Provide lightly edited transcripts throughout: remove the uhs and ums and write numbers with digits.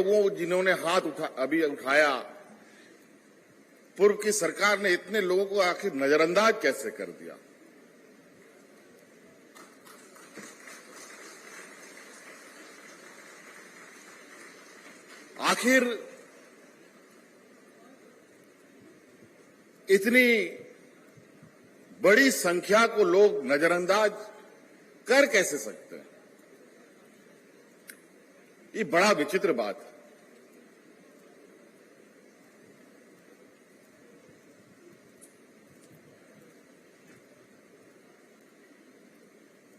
लोगों जिन्होंने हाथ अभी उठाया, पूर्व की सरकार ने इतने लोगों को आखिर नजरअंदाज कैसे कर दिया? आखिर इतनी बड़ी संख्या को लोग नजरअंदाज कर कैसे सकते हैं? ये बड़ा विचित्र बात है।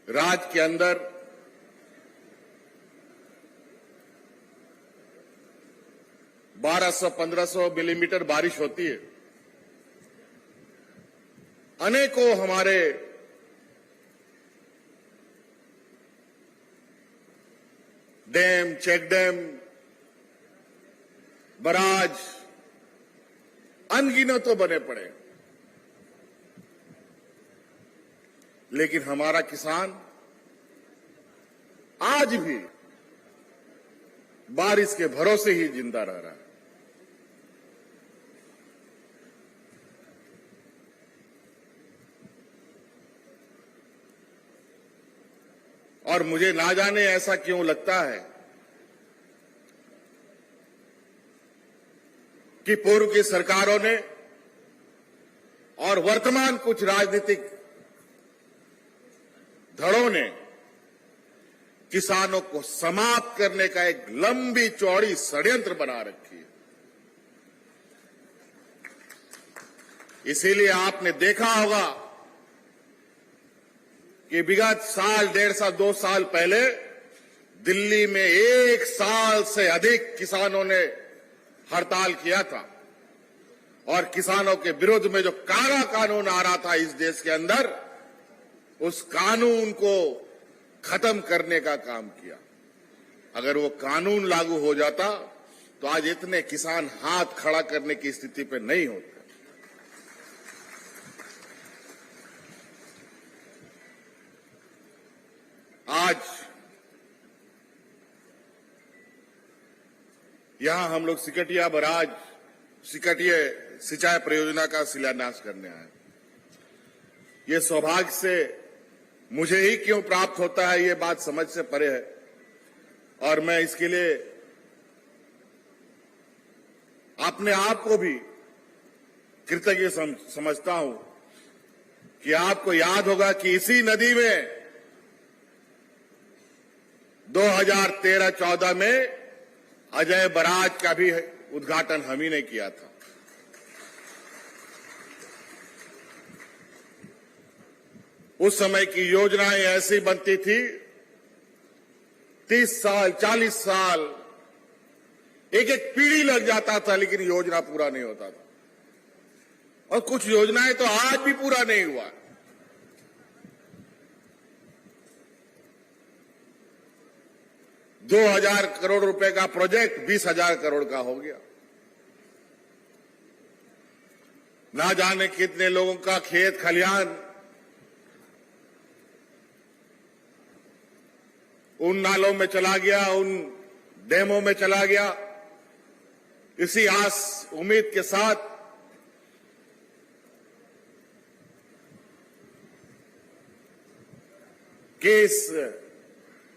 राज्य के अंदर बारह 1500 मिलीमीटर बारिश होती है। अनेकों हमारे डैम, चेक डैम, बराज अनगिनत बने पड़े, लेकिन हमारा किसान आज भी बारिश के भरोसे ही जिंदा रह रहा है। और मुझे ना जाने ऐसा क्यों लगता है कि पूर्व की सरकारों ने और वर्तमान कुछ राजनीतिक धड़ों ने किसानों को समाप्त करने का एक लंबी चौड़ी षड्यंत्र बना रखी है। इसीलिए आपने देखा होगा कि विगत साल, 1.5 साल, 2 साल पहले दिल्ली में 1 साल से अधिक किसानों ने हड़ताल किया था और किसानों के विरोध में जो काला कानून आ रहा था इस देश के अंदर, उस कानून को खत्म करने का काम किया। अगर वो कानून लागू हो जाता तो आज इतने किसान हाथ खड़ा करने की स्थिति पे नहीं होते। आज यहां हम लोग सिकटिया बराज, सिकटिया सिंचाई परियोजना का शिलान्यास करने आए। ये सौभाग्य से मुझे ही क्यों प्राप्त होता है, ये बात समझ से परे है, और मैं इसके लिए अपने आप को भी कृतज्ञ समझता हूं कि आपको याद होगा कि इसी नदी में 2013-14 में अजय बराज का भी उद्घाटन हम ही ने किया था। उस समय की योजनाएं ऐसी बनती थी, 30 साल, 40 साल, एक एक पीढ़ी लग जाता था, लेकिन योजना पूरा नहीं होता था। और कुछ योजनाएं तो आज भी पूरा नहीं हुआ। ₹2,000 करोड़ रुपए का प्रोजेक्ट 20,000 करोड़ का हो गया। ना जाने कितने लोगों का खेत खलिहान उन नालों में चला गया, उन डैमों में चला गया। इसी आस उम्मीद के साथ कि इस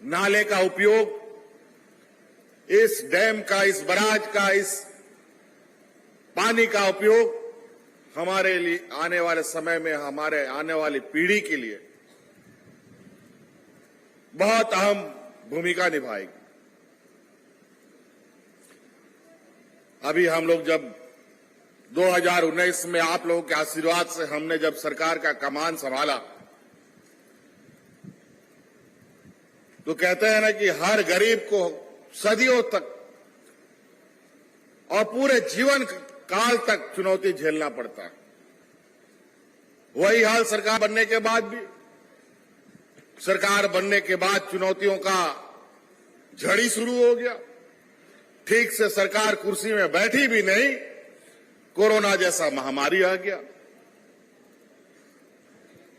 नाले का उपयोग, इस डैम का, इस बराज का, इस पानी का उपयोग हमारे लिए आने वाले समय में, हमारे आने वाली पीढ़ी के लिए बहुत अहम भूमिका निभाएगी। अभी हम लोग जब 2019 में आप लोगों के आशीर्वाद से हमने जब सरकार का कमान संभाला, तो कहते हैं ना कि हर गरीब को सदियों तक और पूरे जीवन काल तक चुनौती झेलना पड़ता है। वही हाल सरकार बनने के बाद भी। सरकार बनने के बाद चुनौतियों का झड़ी शुरू हो गया। ठीक से सरकार कुर्सी में बैठी भी नहीं, कोरोना जैसा महामारी आ गया।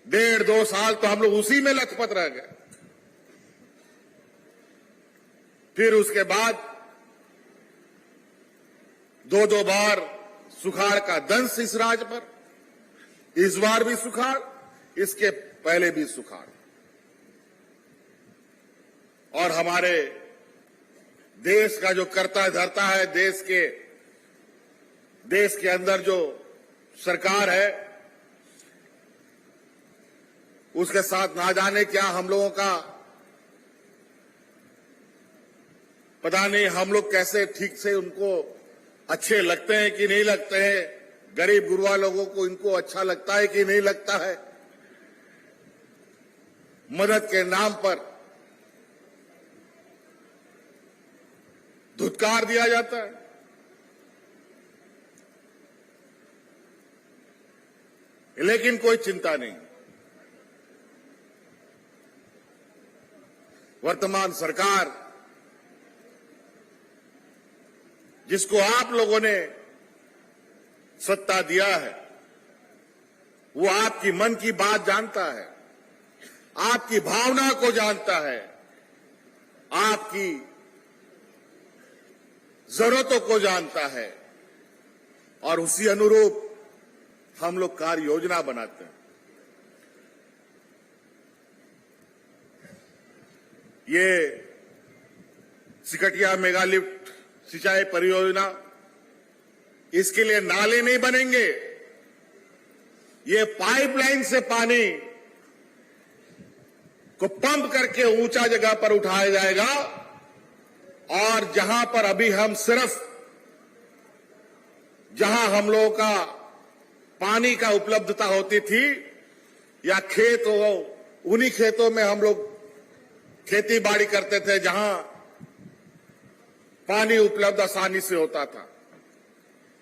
1.5-2 साल तो हम लोग उसी में लथपथ रह गए। फिर उसके बाद दो दो बार सुखाड़ का दंश इस राज्य पर, इस बार भी सुखाड़, इसके पहले भी सुखाड़। और हमारे देश का जो कर्ता धर्ता है, देश के अंदर जो सरकार है, उसके साथ ना जाने क्या हम लोगों का, पता नहीं हम लोग कैसे ठीक से उनको अच्छे लगते हैं कि नहीं लगते हैं, गरीब गुरबा लोगों को इनको अच्छा लगता है कि नहीं लगता है। मदद के नाम पर धुतकार दिया जाता है। लेकिन कोई चिंता नहीं, वर्तमान सरकार जिसको आप लोगों ने सत्ता दिया है, वो आपकी मन की बात जानता है, आपकी भावना को जानता है, आपकी जरूरतों को जानता है, और उसी अनुरूप हम लोग कार्य योजना बनाते हैं। ये सिकटिया मेगालिफ्ट सिंचाई परियोजना, इसके लिए नाले नहीं बनेंगे, ये पाइपलाइन से पानी को पंप करके ऊंचा जगह पर उठाया जाएगा। और जहां पर अभी हम सिर्फ, जहां हम लोगों का पानी का उपलब्धता होती थी या खेत हो, उन्हीं खेतों में हम लोग खेती बाड़ी करते थे जहां पानी उपलब्ध आसानी से होता था।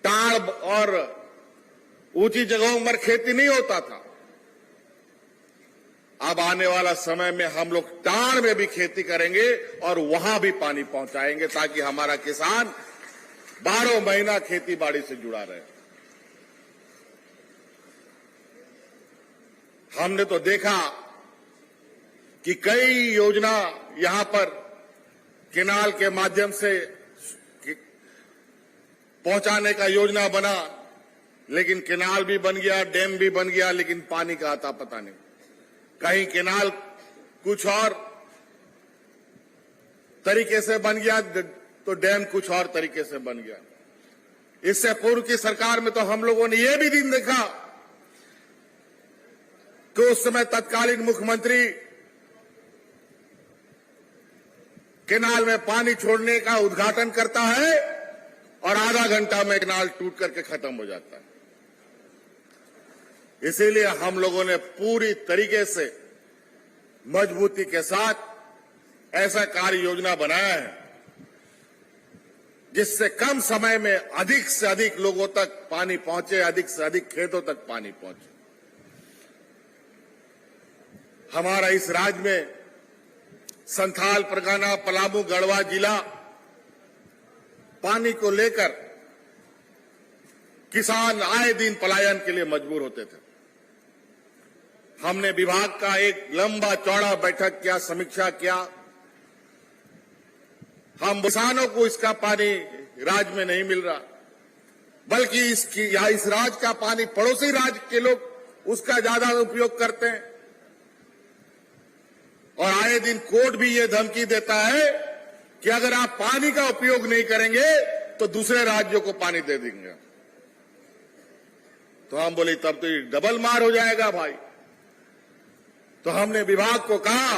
टाड़ और ऊंची जगहों पर खेती नहीं होता था। अब आने वाला समय में हम लोग टाड़ में भी खेती करेंगे और वहां भी पानी पहुंचाएंगे, ताकि हमारा किसान 12 महीना खेती बाड़ी से जुड़ा रहे। हमने तो देखा कि कई योजना यहां पर केनाल के माध्यम से पहुंचाने का योजना बना, लेकिन केनाल भी बन गया, डैम भी बन गया, लेकिन पानी का आता पता नहीं। कहीं केनाल कुछ और तरीके से बन गया तो डैम कुछ और तरीके से बन गया। इससे पूर्व की सरकार में तो हम लोगों ने यह भी दिन देखा कि उस समय तत्कालीन मुख्यमंत्री केनाल में पानी छोड़ने का उद्घाटन करता है और आधा घंटा में केनाल टूट करके खत्म हो जाता है। इसीलिए हम लोगों ने पूरी तरीके से मजबूती के साथ ऐसा कार्य योजना बनाया है जिससे कम समय में अधिक से अधिक लोगों तक पानी पहुंचे, अधिक से अधिक खेतों तक पानी पहुंचे। हमारा इस राज्य में संथाल परगना, पलामू, गढ़वा जिला पानी को लेकर किसान आए दिन पलायन के लिए मजबूर होते थे। हमने विभाग का एक लंबा चौड़ा बैठक किया, समीक्षा किया। हम किसानों को इसका पानी राज्य में नहीं मिल रहा, बल्कि इस राज्य का पानी पड़ोसी राज्य के लोग उसका ज्यादा उपयोग करते हैं। और आए दिन कोर्ट भी ये धमकी देता है कि अगर आप पानी का उपयोग नहीं करेंगे तो दूसरे राज्यों को पानी दे देंगे। तो हम बोले तब तो ये डबल मार हो जाएगा भाई। तो हमने विभाग को कहा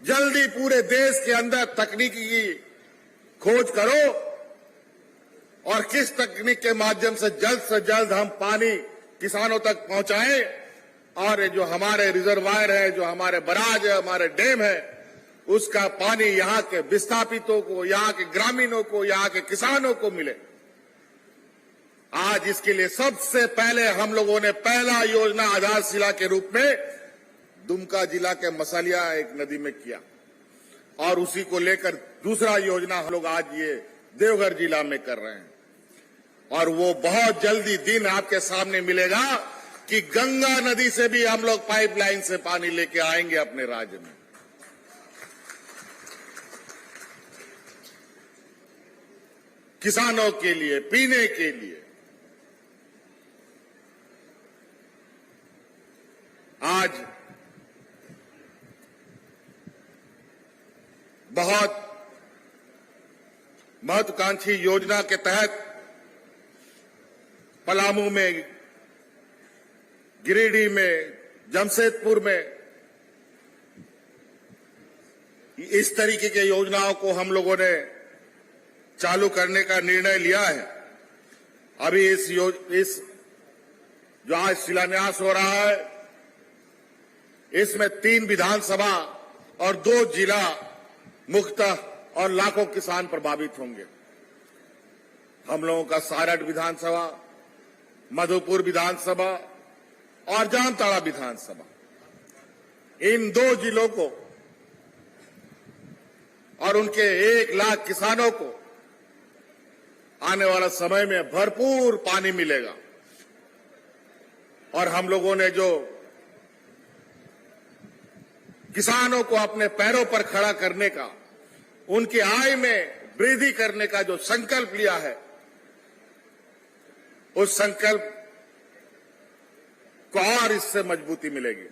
जल्दी पूरे देश के अंदर तकनीकी की खोज करो और किस तकनीक के माध्यम से जल्द हम पानी किसानों तक पहुंचाएं, और जो हमारे रिजर्वायर है, जो हमारे बराज है, हमारे डैम है, उसका पानी यहां के विस्थापितों को, यहां के ग्रामीणों को, यहां के किसानों को मिले। आज इसके लिए सबसे पहले हम लोगों ने पहला योजना आधारशिला के रूप में दुमका जिला के मसालिया एक नदी में किया, और उसी को लेकर दूसरा योजना हम लोग आज ये देवघर जिला में कर रहे हैं। और वो बहुत जल्दी दिन आपके सामने मिलेगा कि गंगा नदी से भी हम लोग पाइपलाइन से पानी लेके आएंगे अपने राज्य में। किसानों के लिए, पीने के लिए। आज बहुत महत्वाकांक्षी योजना के तहत पलामू में, गिरिडीह में, जमशेदपुर में इस तरीके की योजनाओं को हम लोगों ने चालू करने का निर्णय लिया है। अभी इस जो आज शिलान्यास हो रहा है, इसमें 3 विधानसभा और 2 जिला मुख्यतः और लाखों किसान प्रभावित होंगे। हम लोगों का सारठ विधानसभा, मधुपुर विधानसभा और जामताड़ा विधानसभा, इन 2 जिलों को और उनके 1 लाख किसानों को आने वाला समय में भरपूर पानी मिलेगा। और हम लोगों ने जो किसानों को अपने पैरों पर खड़ा करने का, उनकी आय में वृद्धि करने का जो संकल्प लिया है, उस संकल्प को और इससे मजबूती मिलेगी।